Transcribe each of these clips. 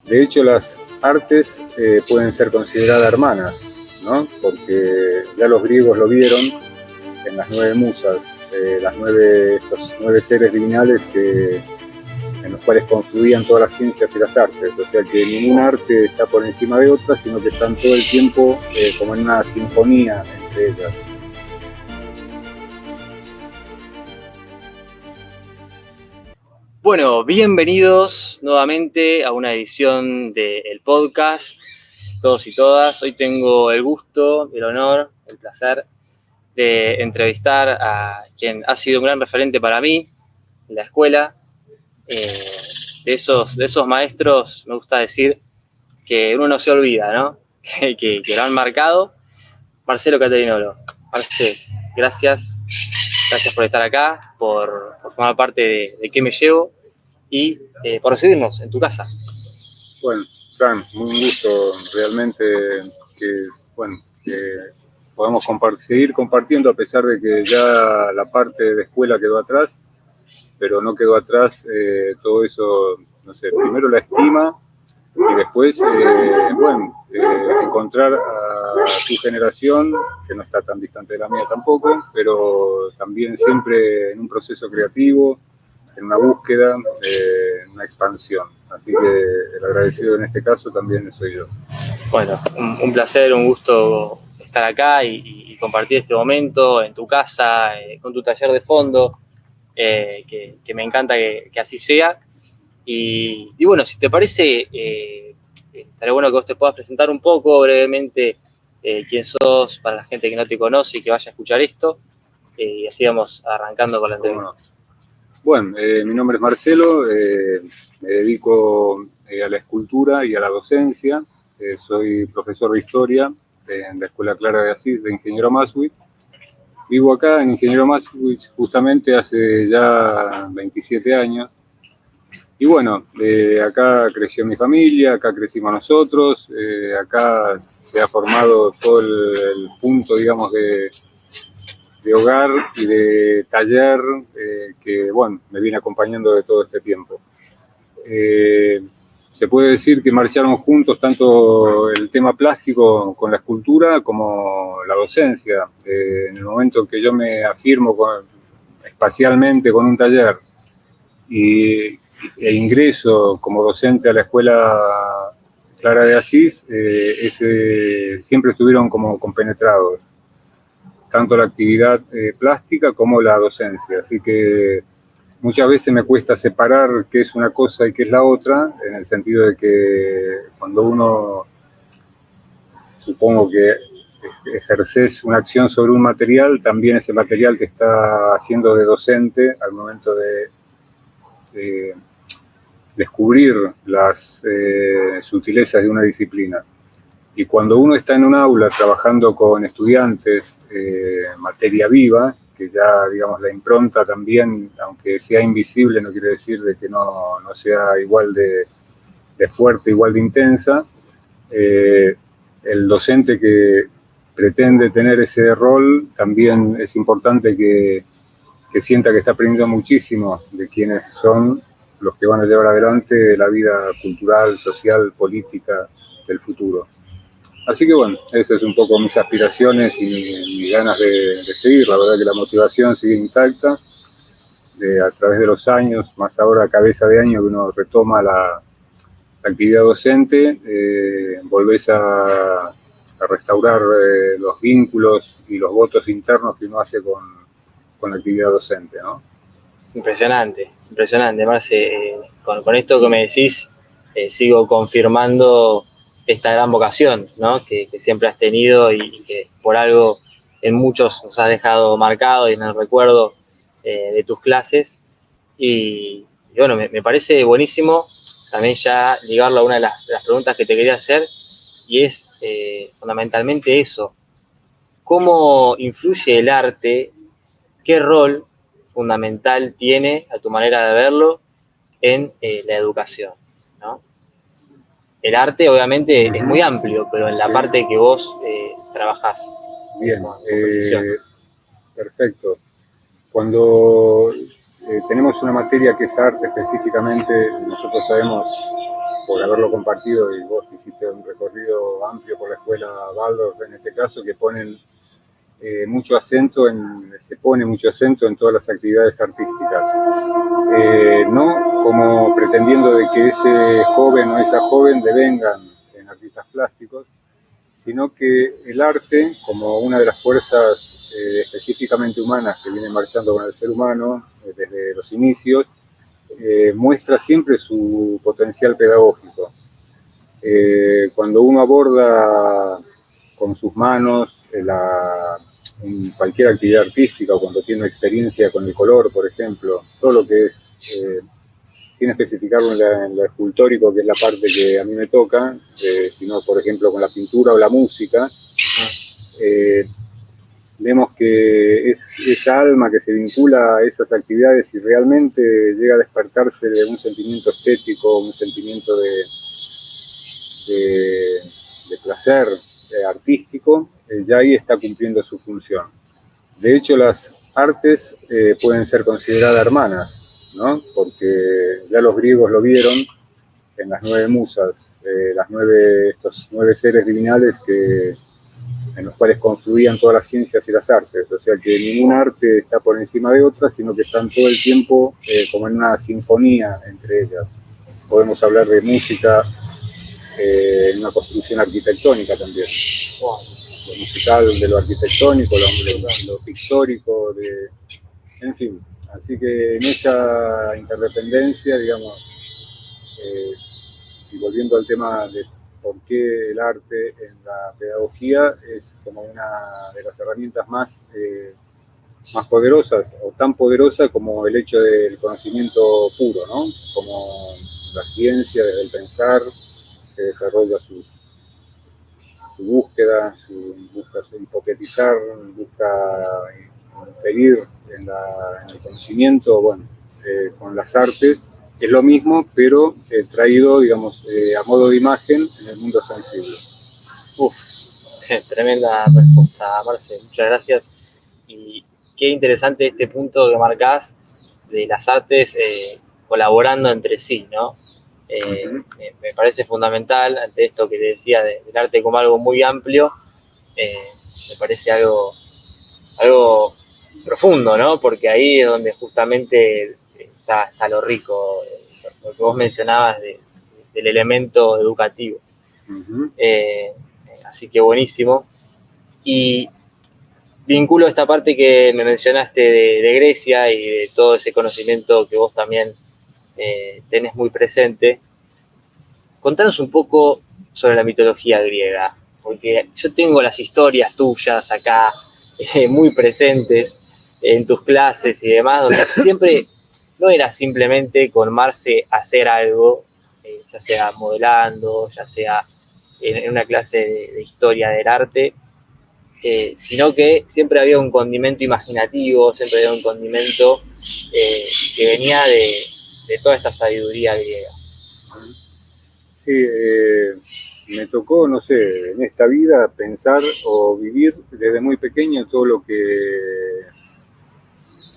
De hecho, las artes pueden ser consideradas hermanas, ¿no? Porque ya los griegos lo vieron en las 9 musas, estos 9 seres lineales en los cuales confluían todas las ciencias y las artes. O sea que ningún arte está por encima de otra, sino que están todo el tiempo como en una sinfonía entre ellas. Bueno, bienvenidos nuevamente a una edición del podcast, todos y todas. Hoy tengo el gusto, el honor, el placer de entrevistar a quien ha sido un gran referente para mí en la escuela. De esos maestros, me gusta decir que uno no se olvida, ¿no? que lo han marcado. Marcelo Caterinolo. Marcelo, gracias por estar acá, por formar parte de Qué Me Llevo y por recibirnos en tu casa. Bueno, Fran, muy un gusto realmente que podamos seguir compartiendo a pesar de que ya la parte de escuela quedó atrás, pero no quedó atrás todo eso, no sé, primero la estima y después, encontrar a tu generación, que no está tan distante de la mía tampoco, pero también siempre en un proceso creativo, en una búsqueda, una expansión. Así que el agradecido en este caso también soy yo. Bueno, un placer, un gusto estar acá y compartir este momento en tu casa, con tu taller de fondo, que me encanta que así sea. Y bueno, si te parece, estaría bueno que vos te puedas presentar un poco brevemente quién sos para la gente que no te conoce y que vaya a escuchar esto. Y así vamos arrancando con la entrevista. Bueno, mi nombre es Marcelo, me dedico a la escultura y a la docencia. Soy profesor de historia en la Escuela Clara de Asís de Ingeniero Maswich. Vivo acá en Ingeniero Maswich justamente hace ya 27 años. Y bueno, acá creció mi familia, acá crecimos nosotros, acá se ha formado todo el punto, digamos, de hogar y de taller que, bueno, me viene acompañando de todo este tiempo. Se puede decir que marcharon juntos tanto el tema plástico con la escultura como la docencia. En el momento que yo me afirmo espacialmente con un taller e ingreso como docente a la Escuela Clara de Asís, siempre estuvieron como compenetrados, tanto la actividad plástica como la docencia. Así que muchas veces me cuesta separar qué es una cosa y qué es la otra, en el sentido de que cuando uno, supongo que ejerces una acción sobre un material, también ese material te está haciendo de docente al momento de descubrir las sutilezas de una disciplina. Y cuando uno está en un aula trabajando con estudiantes, materia viva, que ya, digamos, la impronta también, aunque sea invisible, no quiere decir de que no sea igual de fuerte, igual de intensa, el docente que pretende tener ese rol, también es importante que sienta que está aprendiendo muchísimo de quienes son los que van a llevar adelante la vida cultural, social, política del futuro. Así que bueno, esas es un poco mis aspiraciones y mis ganas de seguir. La verdad que la motivación sigue intacta a través de los años, más ahora a cabeza de año que uno retoma la actividad docente, volvés a restaurar los vínculos y los votos internos que uno hace con la actividad docente, ¿no? Impresionante, Marce. Con esto que me decís, sigo confirmando esta gran vocación, ¿no? que siempre has tenido y que por algo en muchos nos has dejado marcado y en el recuerdo de tus clases. Y bueno, me parece buenísimo también ya ligarlo a una de las preguntas que te quería hacer, y es fundamentalmente eso. ¿Cómo influye el arte? ¿Qué rol fundamental tiene, a tu manera de verlo, en la educación, ¿no? El arte obviamente es muy amplio, pero en la parte que vos trabajás. Bien, perfecto. Cuando tenemos una materia que es arte específicamente, nosotros sabemos por haberlo compartido, y vos hiciste un recorrido amplio por la escuela Waldorf en este caso, que ponen se pone mucho acento en todas las actividades artísticas. No como pretendiendo de que ese joven o esa joven devengan en artistas plásticos, sino que el arte, como una de las fuerzas específicamente humanas que viene marchando con el ser humano desde los inicios, muestra siempre su potencial pedagógico. Cuando uno aborda con sus manos cualquier actividad artística, o cuando tiene experiencia con el color, por ejemplo, todo lo que es, sin especificarlo en lo escultórico, que es la parte que a mí me toca, sino, por ejemplo, con la pintura o la música, vemos que es esa alma que se vincula a esas actividades y realmente llega a despertarse de un sentimiento estético, un sentimiento de placer artístico, ya ahí está cumpliendo su función. De hecho, las artes pueden ser consideradas hermanas, ¿no? Porque ya los griegos lo vieron en las 9 musas, estos 9 seres divinales en los cuales confluían todas las ciencias y las artes. O sea que ningún arte está por encima de otra, sino que están todo el tiempo como en una sinfonía entre ellas. Podemos hablar de música en una construcción arquitectónica también. Wow. Lo musical de lo arquitectónico, lo pictórico, en fin. Así que en esa interdependencia, digamos, y volviendo al tema de por qué el arte en la pedagogía es como una de las herramientas más poderosas, o tan poderosa como el hecho del conocimiento puro, ¿no? Como la ciencia, desde el pensar, que desarrolla su búsqueda, busca hipotetizar, busca inferir en el conocimiento. Bueno, con las artes es lo mismo, pero traído, digamos, a modo de imagen en el mundo sensible. Tremenda respuesta, Marce, muchas gracias. Y qué interesante este punto que marcás de las artes colaborando entre sí, ¿no? Me parece fundamental ante esto que te decía del arte como algo muy amplio. Me parece algo profundo, ¿no? Porque ahí es donde justamente está lo rico, lo que vos mencionabas del elemento educativo. Así que buenísimo. Y vinculo esta parte que me mencionaste de Grecia y de todo ese conocimiento que vos también tenés muy presente. Contanos un poco sobre la mitología griega, porque yo tengo las historias tuyas acá muy presentes en tus clases y demás, donde siempre no era simplemente con Marce hacer algo, ya sea modelando, ya sea en una clase de historia del arte, sino que siempre había un condimento imaginativo, siempre había un condimento que venía de toda esta sabiduría griega. Sí, me tocó, no sé, en esta vida pensar o vivir desde muy pequeño todo lo que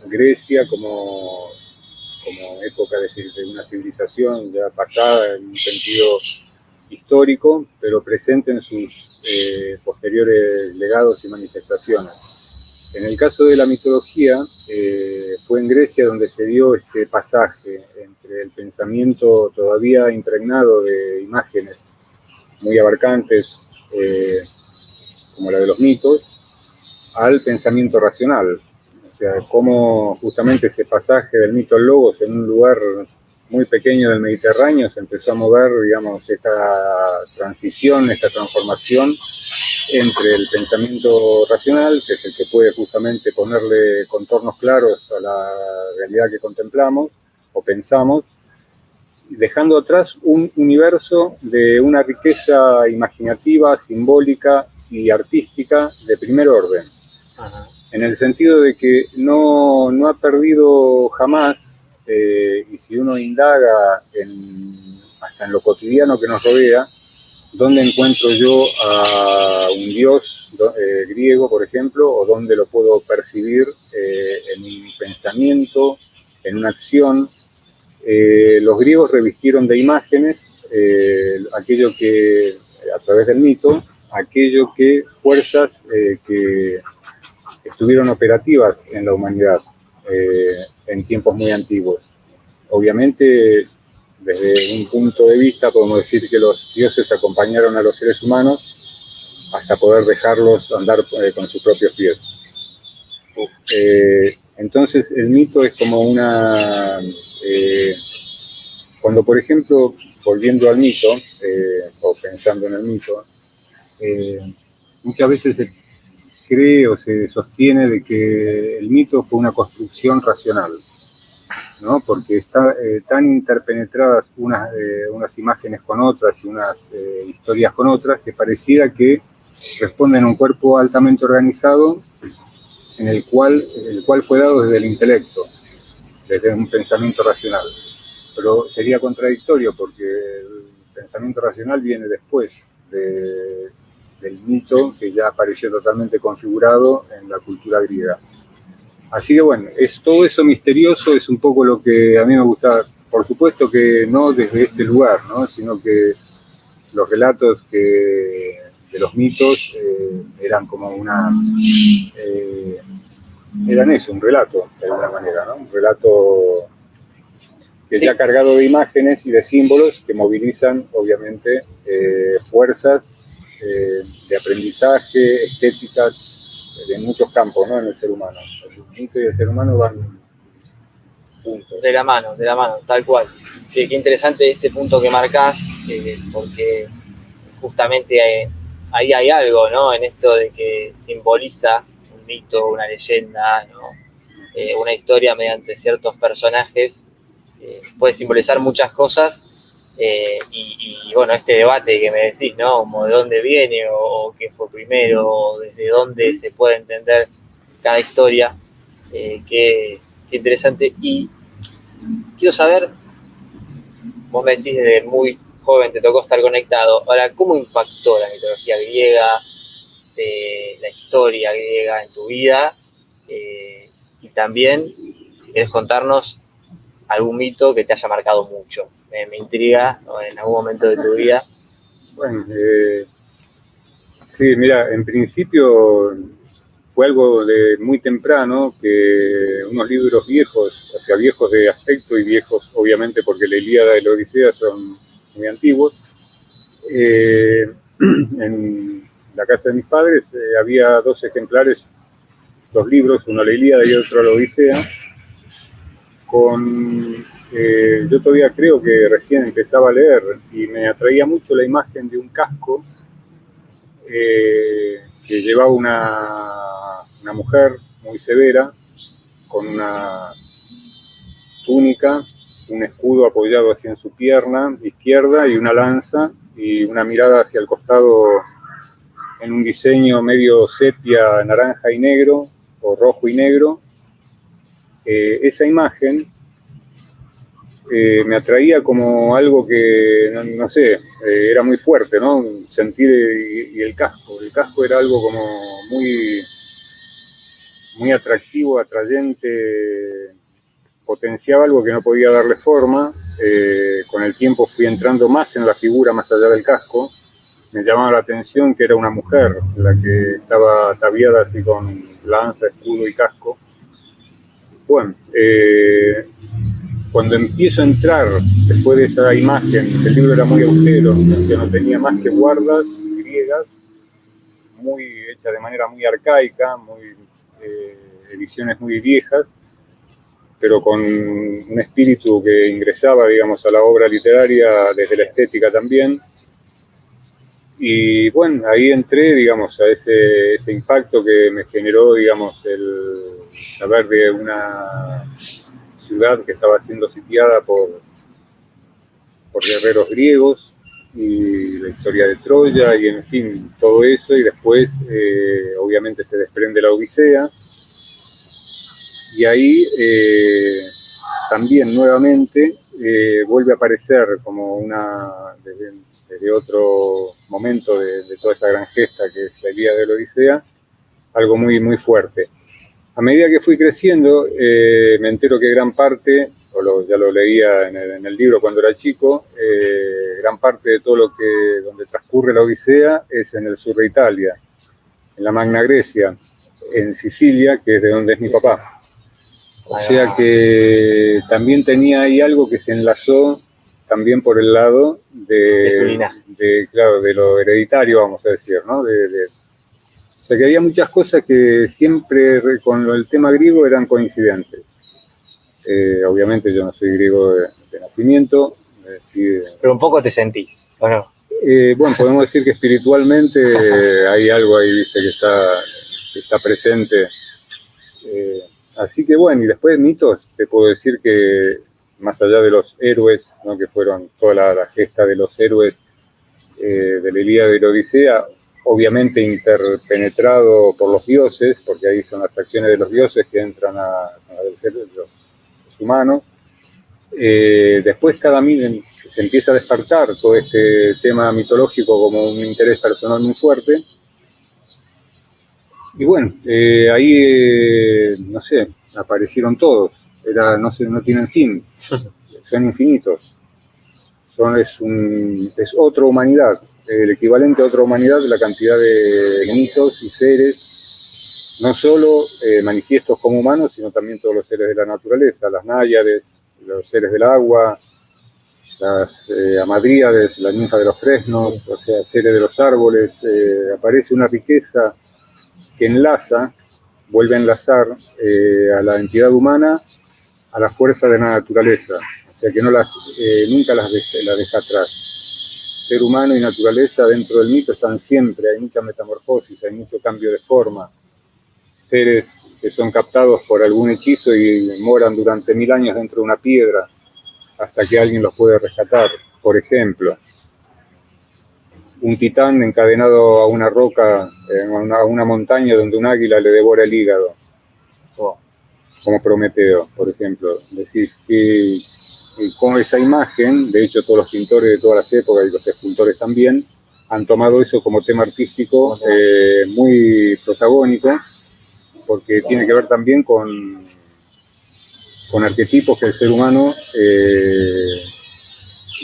Grecia como época de una civilización ya pasada en un sentido histórico, pero presente en sus posteriores legados y manifestaciones. En el caso de la mitología, fue en Grecia donde se dio este pasaje entre el pensamiento todavía impregnado de imágenes muy abarcantes, como la de los mitos, al pensamiento racional. O sea, cómo justamente ese pasaje del mito al logos en un lugar muy pequeño del Mediterráneo se empezó a mover, digamos, esta transición, esta transformación entre el pensamiento racional, que es el que puede justamente ponerle contornos claros a la realidad que contemplamos o pensamos, dejando atrás un universo de una riqueza imaginativa, simbólica y artística de primer orden. Ajá. En el sentido de que no ha perdido jamás, y si uno indaga hasta en lo cotidiano que nos rodea, ¿dónde encuentro yo a un dios griego, por ejemplo, o dónde lo puedo percibir en un pensamiento, en una acción, los griegos revistieron de imágenes aquello que, a través del mito, aquello que fuerzas que estuvieron operativas en la humanidad en tiempos muy antiguos. Obviamente, desde un punto de vista, podemos decir que los dioses acompañaron a los seres humanos hasta poder dejarlos andar con sus propios pies. Entonces, el mito es como una... cuando, por ejemplo, volviendo al mito, o pensando en el mito, muchas veces se cree o se sostiene de que el mito fue una construcción racional, ¿no? Porque están tan interpenetradas unas imágenes con otras y unas historias con otras que pareciera que responden a un cuerpo altamente organizado el cual fue dado desde el intelecto, desde un pensamiento racional. Pero sería contradictorio porque el pensamiento racional viene después del mito que ya apareció totalmente configurado en la cultura griega. Así que bueno, todo eso misterioso es un poco lo que a mí me gusta. Por supuesto que no desde este lugar, ¿no? Sino que los relatos de los mitos eran como eran eso, un relato, de alguna manera, ¿no? Un relato que ya cargado de imágenes y de símbolos que movilizan, obviamente, fuerzas de aprendizaje, estéticas, de muchos campos, ¿no? En el ser humano. El mito y el ser humano van juntos. De la mano, tal cual. Qué interesante este punto que marcás, porque justamente ahí hay algo, ¿no? En esto de que simboliza un mito, una leyenda, ¿no? Una historia mediante ciertos personajes, puede simbolizar muchas cosas, y bueno, este debate que me decís, ¿no? Como de dónde viene, o qué fue primero, o desde dónde se puede entender cada historia, qué interesante. Y quiero saber, vos me decís desde muy joven te tocó estar conectado, ahora, ¿cómo impactó la mitología griega, la historia griega en tu vida? Y también, si querés contarnos algún mito que te haya marcado mucho. Me intriga, ¿no? En algún momento de tu vida. Bueno, sí, mira, en principio fue algo de muy temprano, que unos libros viejos, o sea, viejos de aspecto y viejos obviamente porque la Ilíada y la Odisea son muy antiguos. En la casa de mis padres había 2 ejemplares, 2 libros, uno la Ilíada y otro la Odisea, yo todavía creo que recién empezaba a leer y me atraía mucho la imagen de un casco que llevaba una mujer muy severa, con una túnica, un escudo apoyado hacia en su pierna izquierda y una lanza y una mirada hacia el costado en un diseño medio sepia, naranja y negro, o rojo y negro. Esa imagen me atraía como algo que, no sé, era muy fuerte, ¿no? Sentir, y el casco era algo como muy atractivo, atrayente, potenciaba algo que no podía darle forma. Con el tiempo fui entrando más en la figura, más allá del casco. Me llamaba la atención que era una mujer la que estaba ataviada así con lanza, escudo y casco. Bueno, cuando empiezo a entrar, después de esa imagen, el libro era muy austero, que no tenía más que guardas griegas, muy hechas de manera muy arcaica, ediciones muy viejas, pero con un espíritu que ingresaba, digamos, a la obra literaria desde la estética también. Y bueno, ahí entré, digamos, a ese impacto que me generó, digamos, el saber de una ciudad que estaba siendo sitiada por guerreros griegos, y la historia de Troya, y en fin, todo eso, y después obviamente se desprende la Odisea, y ahí también nuevamente vuelve a aparecer como desde otro momento de toda esa gran gesta que es la Ilíada de la Odisea, algo muy, muy fuerte. A medida que fui creciendo, me entero que gran parte, ya lo leía en el libro cuando era chico, gran parte de todo donde transcurre la Odisea es en el sur de Italia, en la Magna Grecia, en Sicilia, que es de donde es mi papá. O sea que también tenía ahí algo que se enlazó también por el lado claro, de lo hereditario, vamos a decir, ¿no? O sea que había muchas cosas que siempre con el tema griego eran coincidentes. Obviamente yo no soy griego de nacimiento. Pero un poco te sentís, ¿o no? Bueno, podemos decir que espiritualmente hay algo ahí, viste, que está presente. Así que bueno, y después mitos, te puedo decir que más allá de los héroes, ¿no? Que fueron toda la gesta de los héroes de la Ilíada y la Odisea, obviamente interpenetrado por los dioses, porque ahí son las acciones de los dioses que entran a vencer los humanos. Después se empieza a despertar todo este tema mitológico como un interés personal muy fuerte. Y bueno, ahí, no sé, aparecieron todos. No tienen fin, son infinitos. Es otra humanidad, el equivalente a otra humanidad de la cantidad de mitos y seres, no solo manifiestos como humanos, sino también todos los seres de la naturaleza, las náyades, los seres del agua, las hamadríades, la ninfa de los fresnos, o sea, seres de los árboles. Aparece una riqueza que vuelve a enlazar a la entidad humana a la fuerza de la naturaleza. O sea que nunca las deja atrás. Ser humano y naturaleza dentro del mito están siempre, hay mucha metamorfosis, hay mucho cambio de forma. Seres que son captados por algún hechizo y moran durante 1000 años dentro de una piedra hasta que alguien los puede rescatar. Por ejemplo, un titán encadenado a una roca, a una montaña donde un águila le devora el hígado. Como Prometeo, por ejemplo. Decís que con esa imagen, de hecho todos los pintores de todas las épocas y los escultores también, han tomado eso como tema artístico muy protagónico, porque tiene que ver también con arquetipos que el ser humano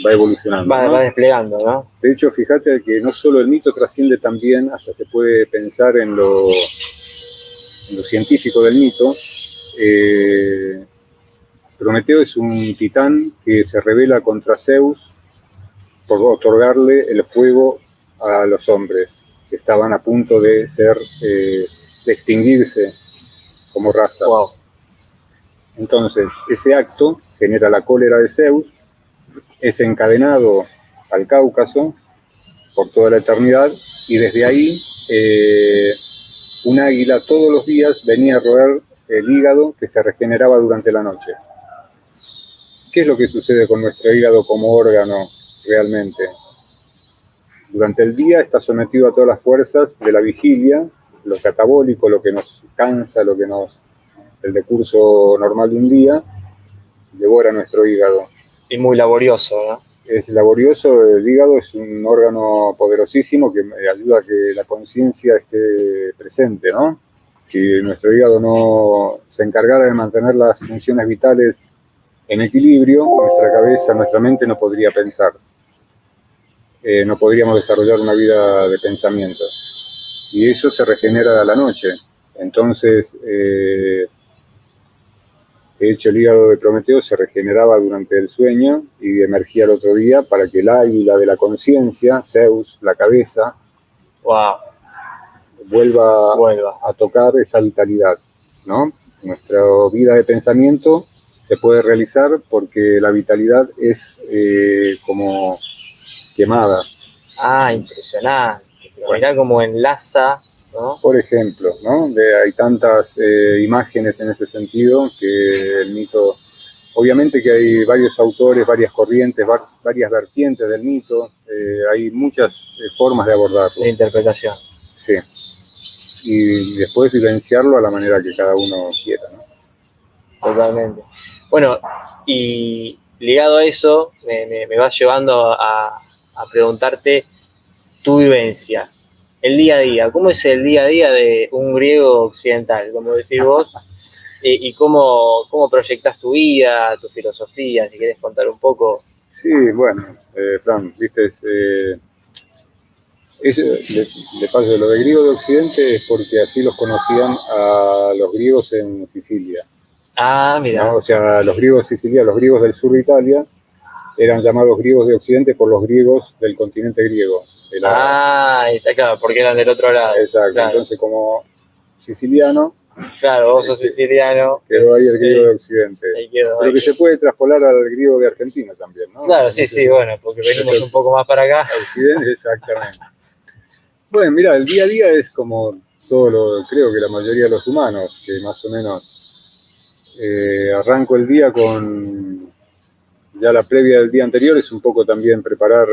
va evolucionando. Va desplegando, ¿no? De hecho, fíjate que no solo el mito trasciende también, hasta se puede pensar en lo científico del mito. Prometeo es un titán que se rebela contra Zeus por otorgarle el fuego a los hombres que estaban a punto de extinguirse como raza. Wow. Entonces, ese acto genera la cólera de Zeus, es encadenado al Cáucaso por toda la eternidad, y desde ahí un águila todos los días venía a roer el hígado que se regeneraba durante la noche. ¿Qué es lo que sucede con nuestro hígado como órgano realmente? Durante el día está sometido a todas las fuerzas de la vigilia, lo catabólico, lo que nos cansa, el decurso normal de un día, devora nuestro hígado. Y muy laborioso, ¿no? Es laborioso, el hígado es un órgano poderosísimo que ayuda a que la conciencia esté presente, ¿no? Si nuestro hígado no se encargara de mantener las funciones vitales en equilibrio, nuestra cabeza, nuestra mente no podría pensar. No podríamos desarrollar una vida de pensamiento. Y eso se regenera a la noche. Entonces, de hecho, el hígado de Prometeo se regeneraba durante el sueño y emergía el otro día para que el águila de la conciencia, Zeus, la cabeza, vuelva a tocar esa vitalidad, ¿no? Nuestra vida de pensamiento se puede realizar porque la vitalidad es como quemada. Impresionante. Mirá cómo enlaza, ¿no? Por ejemplo, ¿no? Hay tantas imágenes en ese sentido que el mito, obviamente que hay varios autores, varias corrientes, varias vertientes del mito, hay muchas formas de abordarlo. De interpretación. Sí. Y después vivenciarlo a la manera que cada uno quiera, ¿no? Totalmente. Bueno, y ligado a eso, me va llevando a preguntarte tu vivencia. el día a día. ¿Cómo es el día a día de un griego occidental, como decís vos? Y cómo proyectas tu vida, tu filosofía, si querés contar un poco. Sí, bueno, Fran, viste, de paso, lo de griego de Occidente es porque así los conocían a los griegos en Sicilia, Ah, mira. ¿no? O sea, los griegos sicilianos, los griegos del sur de Italia, eran llamados griegos de Occidente por los griegos del continente griego. Está claro, porque eran del otro lado. Exacto, claro. Entonces como siciliano, claro, vos sos siciliano. Quedó ahí el griego de Occidente. Pero que se puede traspolar al griego de Argentina también, ¿no? Claro, sí, bueno, porque venimos un poco más para acá. Occidente, exactamente. Bueno, mira, el día a día es como creo que la mayoría de los humanos, que más o menos arranco el día con ya la previa del día anterior, es un poco también preparar